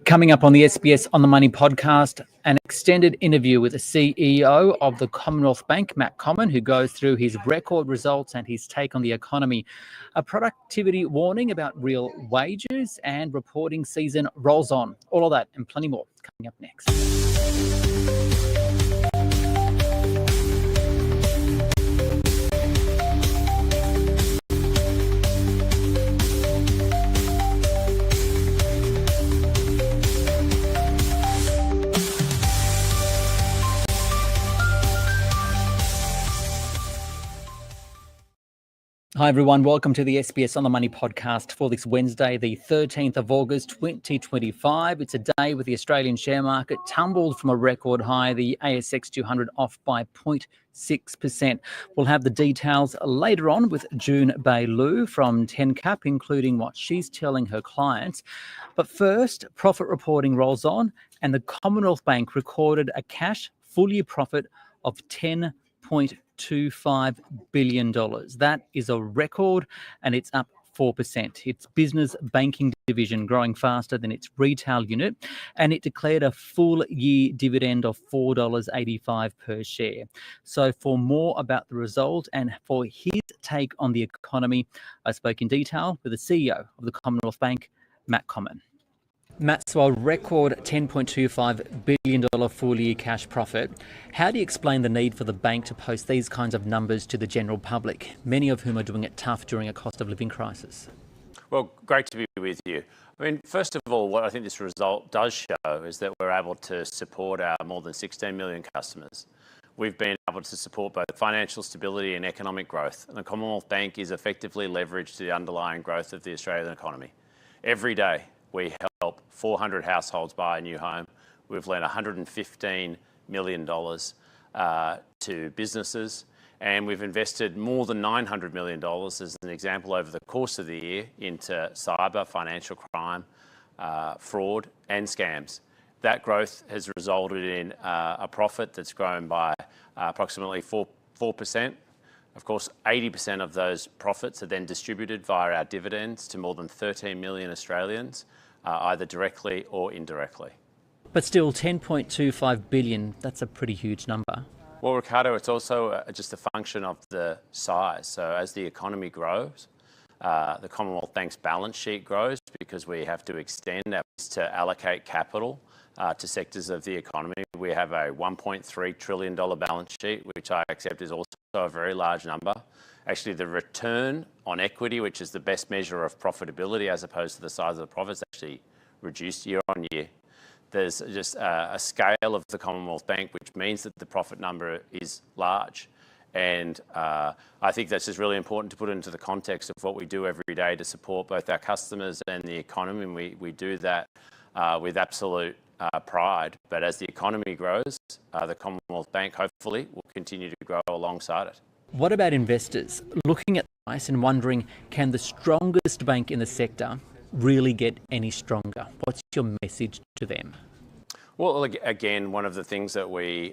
Coming up on the SBS On the Money podcast, an extended interview with the CEO of the Commonwealth Bank, Matt Comyn, who goes through his record results and his take on the economy. A productivity warning about real wages, and reporting season rolls on. All of that and plenty more coming up next. Hi everyone, welcome to the SBS On the Money podcast for this Wednesday, the 13th of August 2025. It's a day with the Australian share market tumbled from a record high, the ASX 200 off by 0.6%. We'll have the details later on with Jun Bei Lui from TenCap, including what she's telling her clients. But first, profit reporting rolls on, and the Commonwealth Bank recorded a cash full-year profit of $10.25 billion. That is a record, and it's up 4%. Its business banking division growing faster than its retail unit, and it declared a full year dividend of $4.85 per share. So for more about the result and for his take on the economy, I spoke in detail with the CEO of the Commonwealth Bank, Matt Comyn. Matt, so a record $10.25 billion full-year cash profit. How do you explain the need for the bank to post these kinds of numbers to the general public, many of whom are doing it tough during a cost of living crisis? Well, great to be with you. I mean, first of all, what I think this result does show is that we're able to support our more than 16 million customers. We've been able to support both financial stability and economic growth, and the Commonwealth Bank is effectively leveraged to the underlying growth of the Australian economy. Every day, we help 400 households buy a new home. We've lent $115 million to businesses, and we've invested more than $900 million, as an example, over the course of the year into cyber, financial crime, fraud and scams. That growth has resulted in a profit that's grown by approximately 4%. Of course, 80% of those profits are then distributed via our dividends to more than 13 million Australians, either directly or indirectly. But still, $10.25 billion, that's a pretty huge number. Well, Ricardo, it's also just a function of the size. So as the economy grows, the Commonwealth Bank's balance sheet grows because we have to extend our to allocate capital to sectors of the economy. We have a $1.3 trillion balance sheet, which I accept is also a very large number. Actually, the return on equity, which is the best measure of profitability as opposed to the size of the profits, actually reduced year on year. There's just a scale of the Commonwealth Bank, which means that the profit number is large. And I think that's just really important to put into the context of what we do every day to support both our customers and the economy. And we do that with absolute pride. But as the economy grows, the Commonwealth Bank hopefully will continue to grow alongside it. What about investors looking at the price and wondering, can the strongest bank in the sector really get any stronger? What's your message to them? Well, again, one of the things that we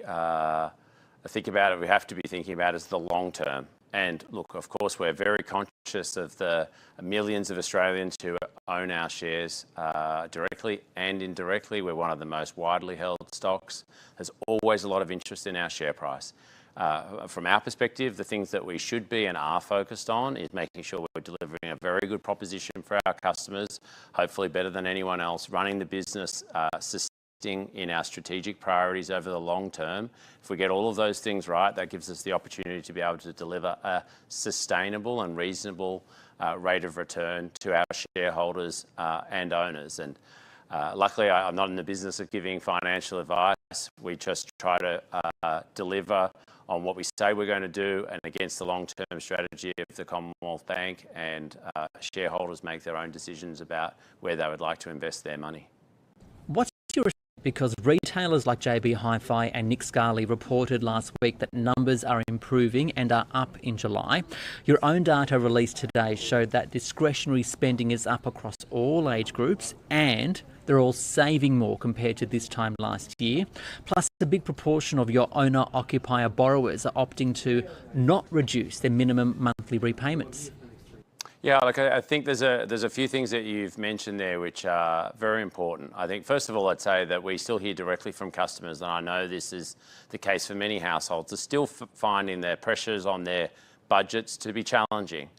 think about, we have to be thinking about, is the long term. And look, of course, we're very conscious of the millions of Australians who own our shares directly and indirectly. We're one of the most widely held stocks. There's always a lot of interest in our share price. From our perspective, the things that we should be and are focused on is making sure we're delivering a very good proposition for our customers, hopefully better than anyone else, running the business, in our strategic priorities over the long term. If we get all of those things right, that gives us the opportunity to be able to deliver a sustainable and reasonable rate of return to our shareholders and owners. And luckily, I'm not in the business of giving financial advice. We just try to deliver on what we say we're going to do and against the long-term strategy of the Commonwealth Bank, and shareholders make their own decisions about where they would like to invest their money. What's your because retailers like JB Hi-Fi and Nick Scali reported last week that numbers are improving and are up in July. Your own data released today showed that discretionary spending is up across all age groups and they're all saving more compared to this time last year. Plus, a big proportion of your owner-occupier borrowers are opting to not reduce their minimum monthly repayments. Yeah, look, I think there's a few things that you've mentioned there which are very important. I think, first of all, I'd say that we still hear directly from customers, and I know this is the case for many households, are still finding their pressures on their budgets to be challenging.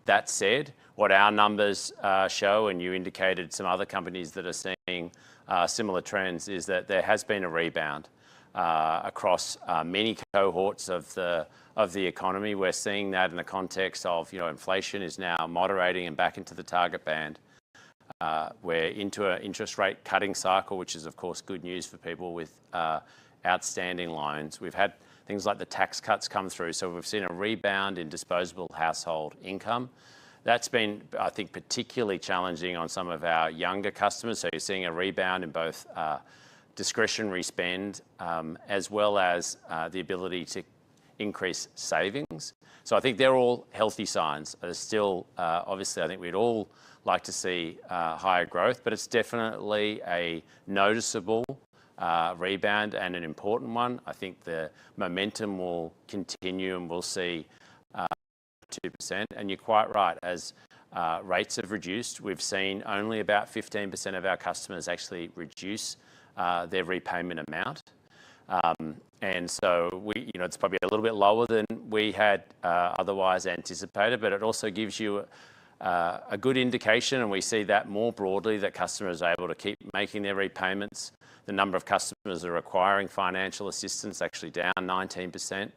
That said, what our numbers show, and you indicated some other companies that are seeing similar trends, is that there has been a rebound across many cohorts of the economy. We're seeing that in the context of, inflation is now moderating and back into the target band. We're into an interest rate cutting cycle, which is of course good news for people with outstanding loans. We've had things like the tax cuts come through, so we've seen a rebound in disposable household income. That's been, I think, particularly challenging on some of our younger customers. So you're seeing a rebound in both discretionary spend as well as the ability to increase savings. So I think they're all healthy signs. There's still, obviously, I think we'd all like to see higher growth, but it's definitely a noticeable rebound and an important one. I think the momentum will continue and we'll see 2%. And you're quite right, as rates have reduced, we've seen only about 15% of our customers actually reduce their repayment amount. And so it's probably a little bit lower than we had otherwise anticipated, but it also gives you a good indication, and we see that more broadly, that customers are able to keep making their repayments. The number of customers that are requiring financial assistance actually down 19%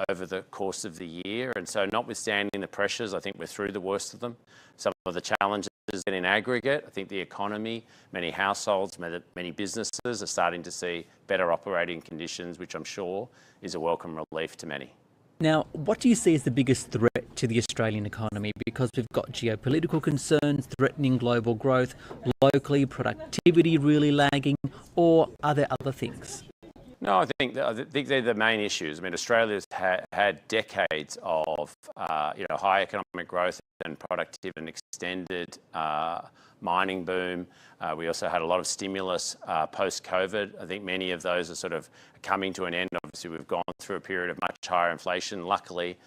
over the course of the year. And so notwithstanding the pressures, I think we're through the worst of them. Some of the challenges in aggregate, I think the economy, many households, many businesses are starting to see better operating conditions, which I'm sure is a welcome relief to many. Now, what do you see as the biggest threat to the Australian economy? Because we've got geopolitical concerns threatening global growth, locally productivity really lagging, or are there other things? No, I think they're the main issues. I mean, Australia's had decades of high economic growth and productive and extended mining boom. We also had a lot of stimulus post-COVID. I think many of those are sort of coming to an end. Obviously, we've gone through a period of much higher inflation. Luckily,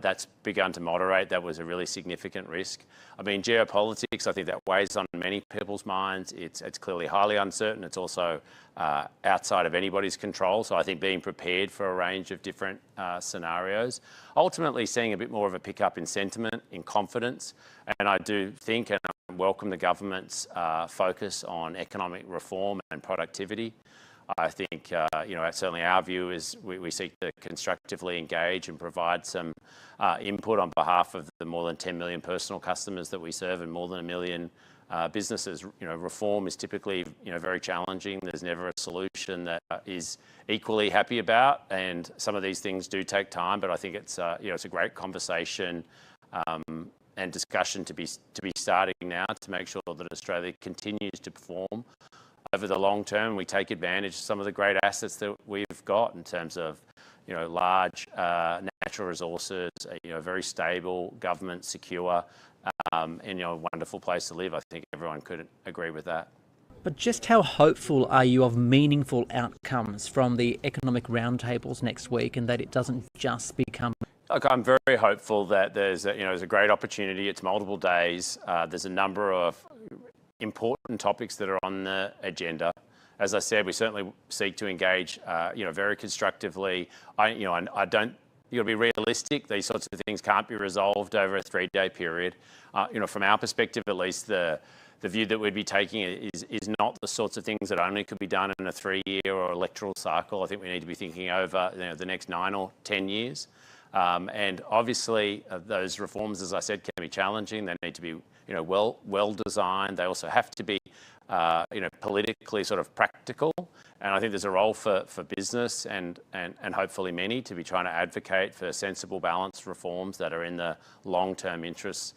that's begun to moderate. That was a really significant risk. I mean, geopolitics, I think that weighs on many people's minds. It's clearly highly uncertain. It's also outside of anybody's control. So I think being prepared for a range of different scenarios, ultimately seeing a bit more of a pickup in sentiment, in confidence. And I do think and I welcome the government's focus on economic reform and productivity. I think, certainly our view is we seek to constructively engage and provide some input on behalf of the more than 10 million personal customers that we serve and more than 1 million businesses. Reform is typically, very challenging. There's never a solution that is equally happy about, and some of these things do take time. But I think it's, it's a great conversation and discussion to be starting now to make sure that Australia continues to perform over the long term. We take advantage of some of the great assets that we've got in terms of, large natural resources, a very stable government, secure, and a wonderful place to live. I think everyone could agree with that. But just how hopeful are you of meaningful outcomes from the economic roundtables next week, and that it doesn't just become... Look, I'm very hopeful that there's a great opportunity. It's multiple days. There's a number of important topics that are on the agenda. As I said, we certainly seek to engage, very constructively. I don't. You've got to be realistic. These sorts of things can't be resolved over a 3-day period. From our perspective, at least, the view that we'd be taking is not the sorts of things that only could be done in a 3-year or electoral cycle. I think we need to be thinking over the next 9 or 10 years. And obviously, those reforms, as I said, can be challenging. They need to be, well designed. They also have to be, politically sort of practical. And I think there's a role for business and hopefully many to be trying to advocate for sensible, balanced reforms that are in the long-term interests.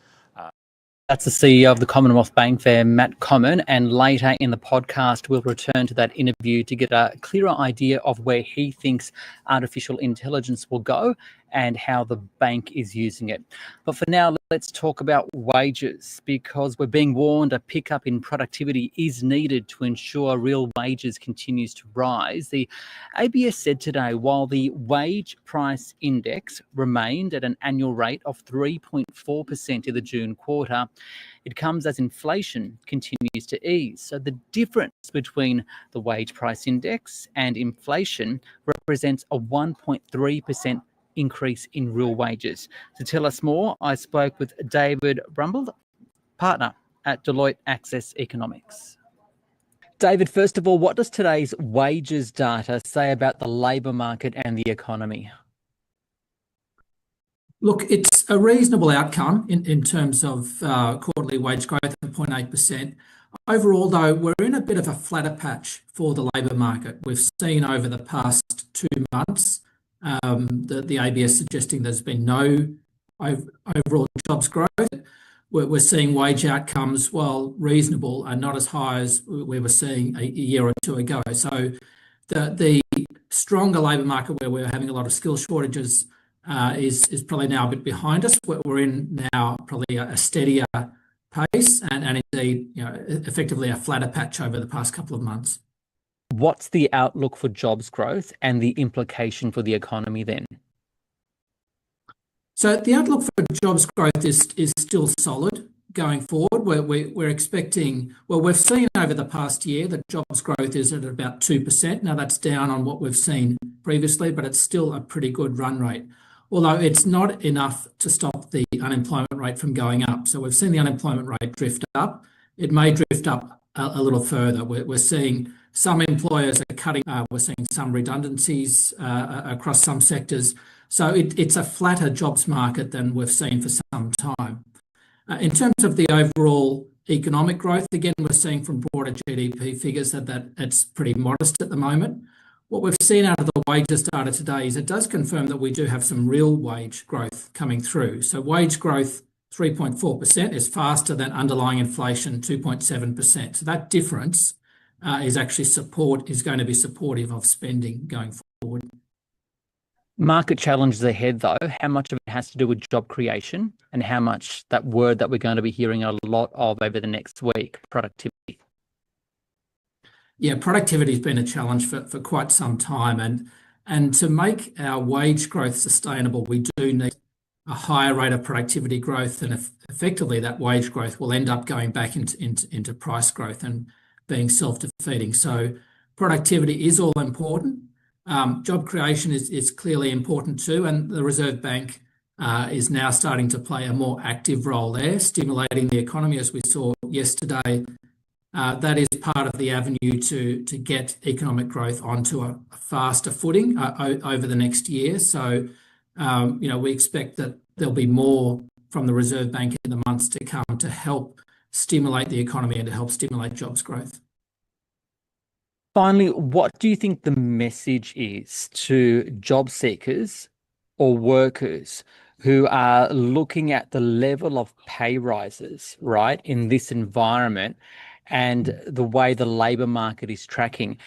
That's the CEO of the Commonwealth Bank there, Matt Comyn, and later in the podcast we'll return to that interview to get a clearer idea of where he thinks artificial intelligence will go and how the bank is using it. But for now, let's talk about wages, because we're being warned a pickup in productivity is needed to ensure real wages continues to rise. The ABS said today, while the wage price index remained at an annual rate of 3.4% in the June quarter, it comes as inflation continues to ease. So the difference between the wage price index and inflation represents a 1.3% increase in real wages. To tell us more, I spoke with David Rumbens, partner at Deloitte Access Economics. David, first of all, what does today's wages data say about the labour market and the economy? Look, it's a reasonable outcome in terms of quarterly wage growth of 0.8%. Overall, though, we're in a bit of a flatter patch for the labour market. We've seen over the past 2 months the ABS suggesting there's been no overall jobs growth. We're seeing wage outcomes, while reasonable, are not as high as we were seeing a year or two ago. So the stronger labour market, where we're having a lot of skill shortages, is probably now a bit behind us. We're in now probably a steadier pace and indeed, effectively a flatter patch over the past couple of months. What's the outlook for jobs growth and the implication for the economy then? So the outlook for jobs growth is still solid going forward. We're expecting, we've seen over the past year that jobs growth is at about 2%. Now that's down on what we've seen previously, but it's still a pretty good run rate. Although it's not enough to stop the unemployment rate from going up. So we've seen the unemployment rate drift up. It may drift up a little further. We're seeing some employers are cutting, we're seeing some redundancies across some sectors. So it's a flatter jobs market than we've seen for some time. In terms of the overall economic growth, again, we're seeing from broader GDP figures that it's pretty modest at the moment. What we've seen out of the wages data today is it does confirm that we do have some real wage growth coming through. So wage growth, 3.4%, is faster than underlying inflation, 2.7%. So that difference is going to be supportive of spending going forward. Market challenges ahead, though. How much of it has to do with job creation and how much that word that we're going to be hearing a lot of over the next week, productivity? Yeah, productivity has been a challenge for quite some time. And to make our wage growth sustainable, we do need a higher rate of productivity growth, and effectively that wage growth will end up going back into price growth and being self-defeating. So productivity is all important. Job creation is clearly important too, and the Reserve Bank is now starting to play a more active role there, stimulating the economy, as we saw yesterday. That is part of the avenue to get economic growth onto a faster footing over the next year. So, we expect that there'll be more from the Reserve Bank in the months to come to help stimulate the economy and to help stimulate jobs growth. Finally, what do you think the message is to job seekers or workers who are looking at the level of pay rises, right, in this environment and the way the labour market is tracking?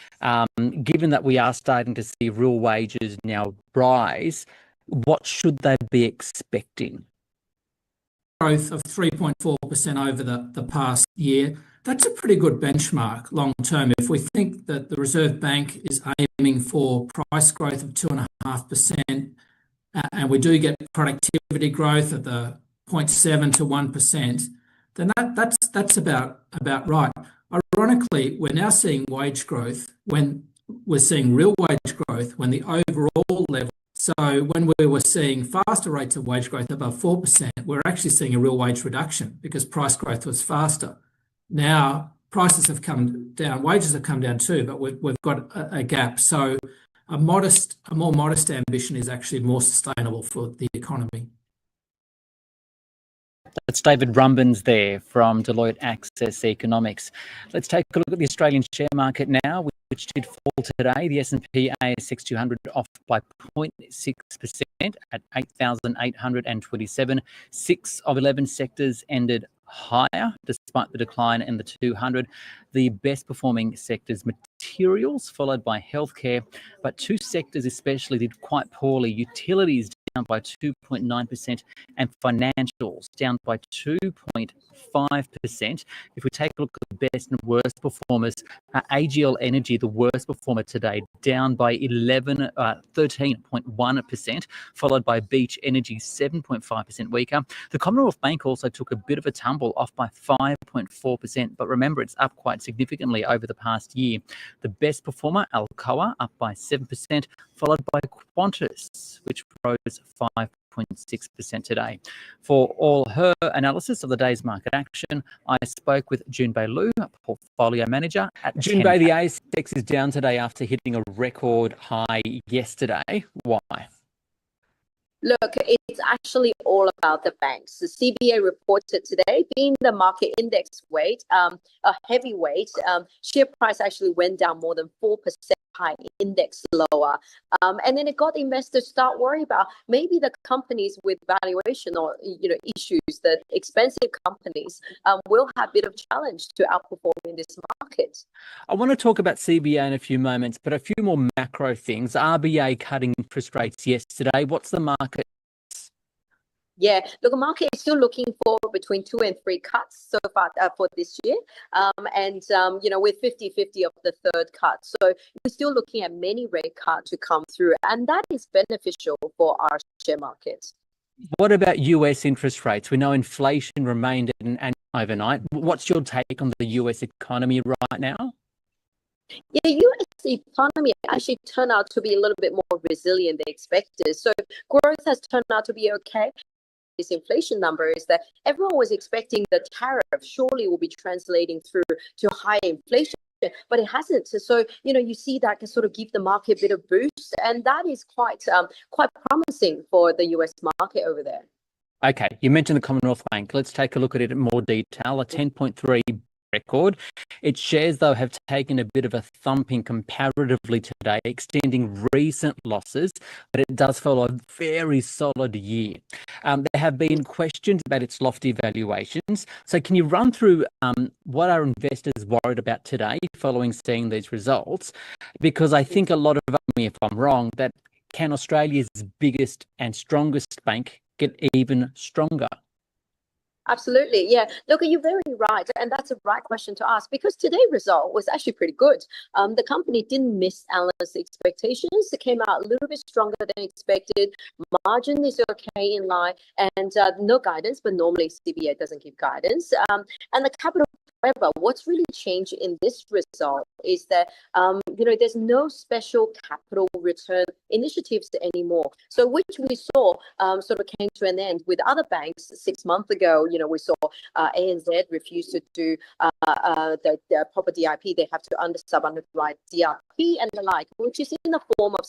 Given that we are starting to see real wages now rise, what should they be expecting? Growth of 3.4% over the past year. That's a pretty good benchmark long term. If we think that the Reserve Bank is aiming for price growth of 2.5%, and we do get productivity growth at the 0.7 to 1%, then that's about right. Ironically, we're now seeing wage growth when we're seeing real wage growth when the overall level. So when we were seeing faster rates of wage growth above 4%, we're actually seeing a real wage reduction because price growth was faster. Now prices have come down, wages have come down too, but we've got a gap. So a more modest ambition is actually more sustainable for the economy. That's David Rumbens there from Deloitte Access Economics. Let's take a look at the Australian share market now, which did fall today. The S&P ASX 200 off by 0.6% at 8,827. 6 of 11 sectors ended higher despite the decline in the 200. The best performing sectors, materials, followed by healthcare, but 2 sectors especially did quite poorly. Utilities by 2.9%, and financials down by 2.5%. If we take a look at the best and worst performers, AGL Energy, the worst performer today, down by 13.1%, followed by Beach Energy, 7.5% weaker. The Commonwealth Bank also took a bit of a tumble, off by 5.4%, but remember, it's up quite significantly over the past year. The best performer, Alcoa, up by 7%, followed by Qantas, which rose 5.6% today. For all her analysis of the day's market action, I spoke with Jun Bei Lui, portfolio manager at Jun Bei. The ASX is down today after hitting a record high yesterday. Why? Look, it's actually all about the banks. The CBA reported today, being the market index weight, a heavyweight, share price actually went down more than 4%. High index lower, and then it got investors start worrying about maybe the companies with valuation or issues, the expensive companies will have a bit of challenge to outperform in this market. I want to talk about CBA in a few moments, but a few more macro things. RBA cutting interest rates yesterday. What's the market? Yeah, look, the market is still looking for between 2 and 3 cuts so far for this year. With 50-50 of the third cut. So we're still looking at many rate cuts to come through, and that is beneficial for our share market. What about US interest rates? We know inflation remained at an overnight. What's your take on the US economy right now? Yeah, US economy actually turned out to be a little bit more resilient than expected. So growth has turned out to be okay. This inflation number is that everyone was expecting the tariff surely will be translating through to high inflation, but it hasn't. So, you see that can sort of give the market a bit of boost, and that is quite promising for the US market over there. Okay, you mentioned the Commonwealth Bank. Let's take a look at it in more detail. A 10.3 record. Its shares, though, have taken a bit of a thumping comparatively today, extending recent losses, but it does follow a very solid year. There have been questions about its lofty valuations. So can you run through what are investors worried about today following seeing these results? Because I think a lot of me, if I'm wrong, that can Australia's biggest and strongest bank get even stronger? Absolutely. Yeah. Look, you're very right. And that's a right question to ask, because today's result was actually pretty good. The company didn't miss analyst expectations. It came out a little bit stronger than expected. Margin is okay in line, and no guidance, but normally CBA doesn't give guidance. And the capital, however, what's really changed in this result is that, there's no special capital return initiatives anymore. So which we saw sort of came to an end with other banks 6 months ago. We saw ANZ refuse to do the proper DIP. They have to underwrite DRP and the like, which is in the form of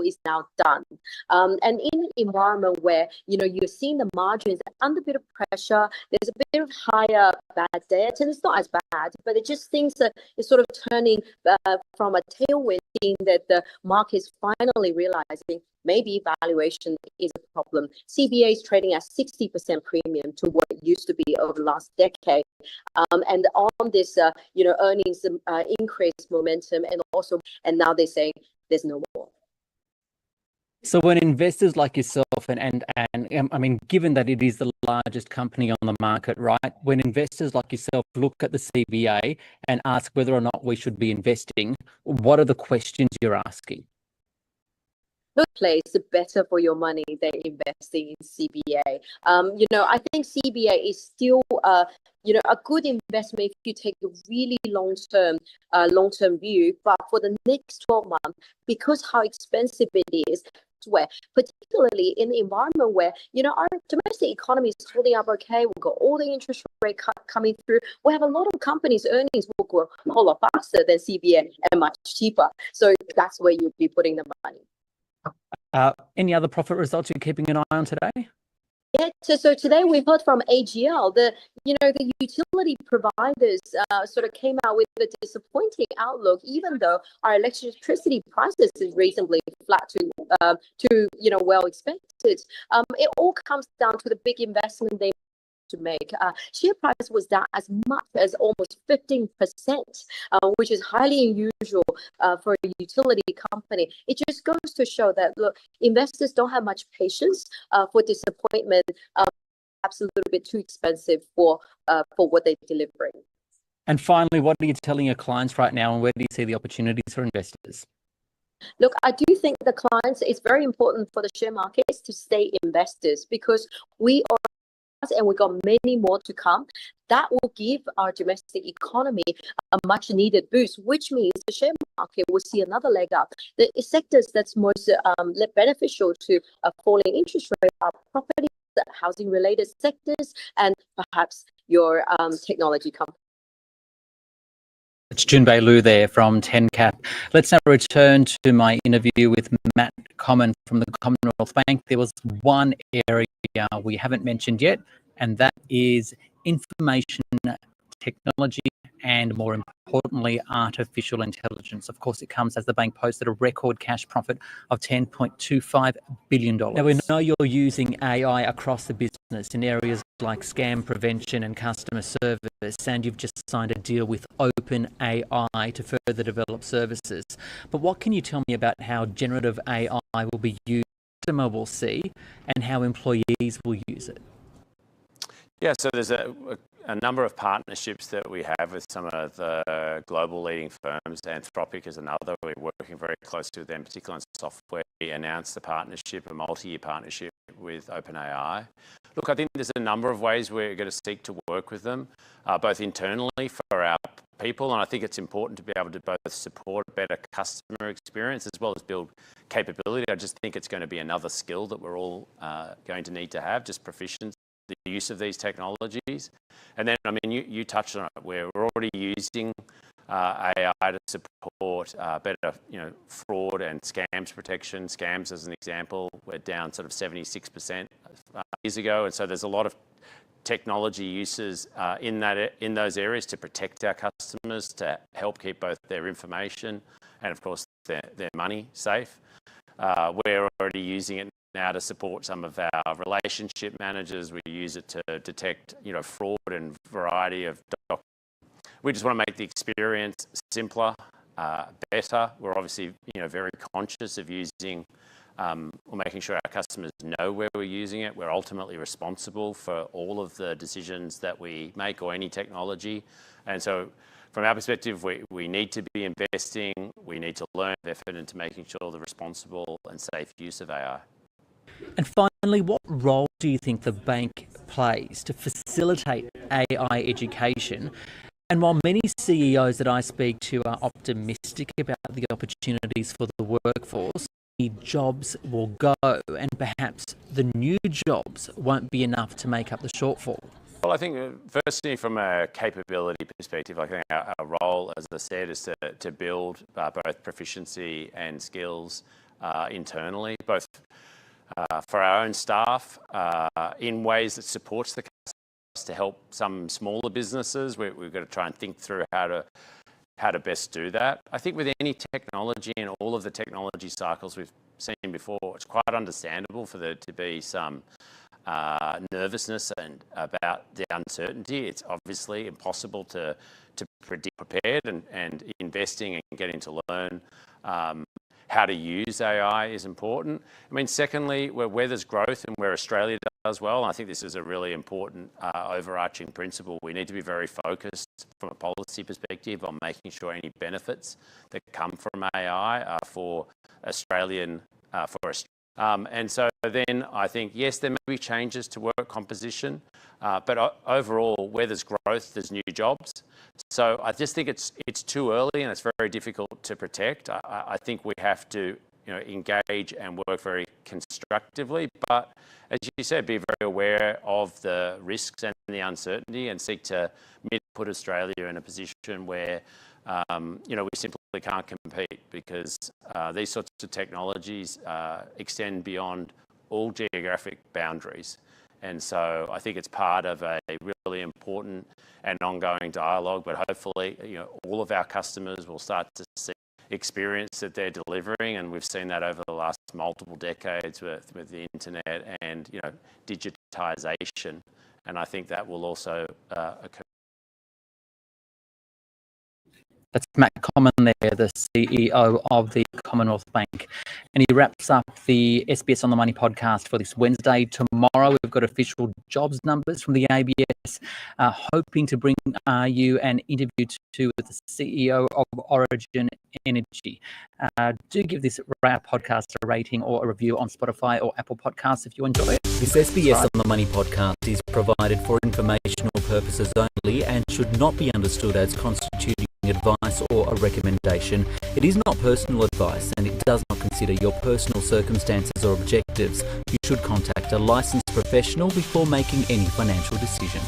is now done. And in an environment where, you're seeing the margins under a bit of pressure, there's a bit of higher bad debt, and it's not as bad, but it just thinks that it's sort of turning from a tailwind, seeing that the market is finally realizing maybe valuation is a problem. CBA is trading at 60% premium to what it used to be over the last decade. And on this, earnings increase momentum, and now they're saying there's no more. So when investors like yourself, and I mean, given that it is the largest company on the market, right? When investors like yourself look at the CBA and ask whether or not we should be investing, what are the questions you're asking? Good place better for your money than investing in CBA. I think CBA is still a good investment if you take a really long-term view. But for the next 12 months, because how expensive it is, where particularly in the environment where our domestic economy is holding up okay, we've got all the interest rate cut coming through, we have a lot of companies' earnings will grow a whole lot faster than CBA and much cheaper. So that's where you'll be putting the money. Any other profit results you're keeping an eye on today? Yeah, so today we heard from AGL, the utility providers sort of came out with a disappointing outlook, even though our electricity prices is reasonably flat to well expected. It all comes down to the big investment they to make. Share price was down as much as almost 15%, which is highly unusual for a utility company. It just goes to show that, look, investors don't have much patience for disappointment. Perhaps a little bit too expensive for what they're delivering. And finally, what are you telling your clients right now, and where do you see the opportunities for investors? Look, I do think the clients, it's very important for the share markets to stay investors, because we are, and we've got many more to come. That will give our domestic economy a much needed boost, which means the share market will see another leg up. The sectors that's most beneficial to a falling interest rate are property, housing related sectors, and perhaps your technology company. It's Jun Bei Lui there from TenCap. Let's now return to my interview with Matt Comyn from the Commonwealth Bank. There was one area we haven't mentioned yet, and that is information technology and, more importantly, artificial intelligence. Of course, it comes as the bank posted a record cash profit of $10.25 billion. Now, we know you're using AI across the business in areas like scam prevention and customer service, and you've just signed a deal with OpenAI to further develop services. But what can you tell me about how generative AI will be used, customer will see, and how employees will use it? Yeah, so there's a number of partnerships that we have with some of the global leading firms. Anthropic is another. We're working very closely with them, particularly on software. We announced the partnership, a multi-year partnership with OpenAI. Look, I think there's a number of ways we're going to seek to work with them, both internally for our people, and I think it's important to be able to both support a better customer experience as well as build capability. I just think it's going to be another skill that we're all going to need to have, just proficiency, the use of these technologies. And then, I mean, you touched on it, where we're already using AI to support better, fraud and scams protection. Scams, as an example, we're down sort of 76% years ago, and so there's a lot of technology uses in those areas to protect our customers, to help keep both their information and, of course, their money safe. We're already using it now to support some of our relationship managers. We use it to detect, fraud and variety of documents. We just want to make the experience simpler, better. We're obviously, very conscious of using or making sure our customers know where we're using it. We're ultimately responsible for all of the decisions that we make, or any technology. And so from our perspective, we need to be investing, we need to learn effort into making sure the responsible and safe use of AI. And finally, what role do you think the bank plays to facilitate AI education? And while many CEOs that I speak to are optimistic about the opportunities for the workforce, jobs will go, and perhaps the new jobs won't be enough to make up the shortfall. Well, I think firstly, from a capability perspective, I think our role, as I said, is to build both proficiency and skills internally, both for our own staff in ways that supports the customers, to help some smaller businesses. We've got to try and think through how to best do that. I think with any technology and all of the technology cycles we've seen before, it's quite understandable for there to be some nervousness and about the uncertainty. It's obviously impossible to predict, prepared, and investing and getting to learn how to use AI is important. I mean, secondly, where there's growth and where Australia does well, and I think this is a really important overarching principle, we need to be very focused from a policy perspective on making sure any benefits that come from AI are for Australian, and so then I think, yes, there may be changes to work composition, but overall, where there's growth, there's new jobs. So I just think it's too early, and it's very difficult to protect. I think we have to engage and work very constructively, but as you said, be very aware of the risks and the uncertainty, and seek to put Australia in a position where we simply can't compete, because these sorts of technologies extend beyond all geographic boundaries. And so I think it's part of a really important and ongoing dialogue, but hopefully, all of our customers will start to see experience that they're delivering, and we've seen that over the last multiple decades with the internet and, digitization. And I think that will also occur. That's Matt Comyn there, the CEO of the Commonwealth Bank. And he wraps up the SBS On the Money podcast for this Wednesday. Tomorrow, we've got official jobs numbers from the ABS, hoping to bring you an interview to the CEO of Origin Energy. Do give this podcast a rating or a review on Spotify or Apple Podcasts if you enjoy it. This SBS On the Money podcast is provided for informational purposes only and should not be understood as constituting advice or a recommendation. It is not personal advice and it does not consider your personal circumstances or objectives. You should contact a licensed professional before making any financial decision.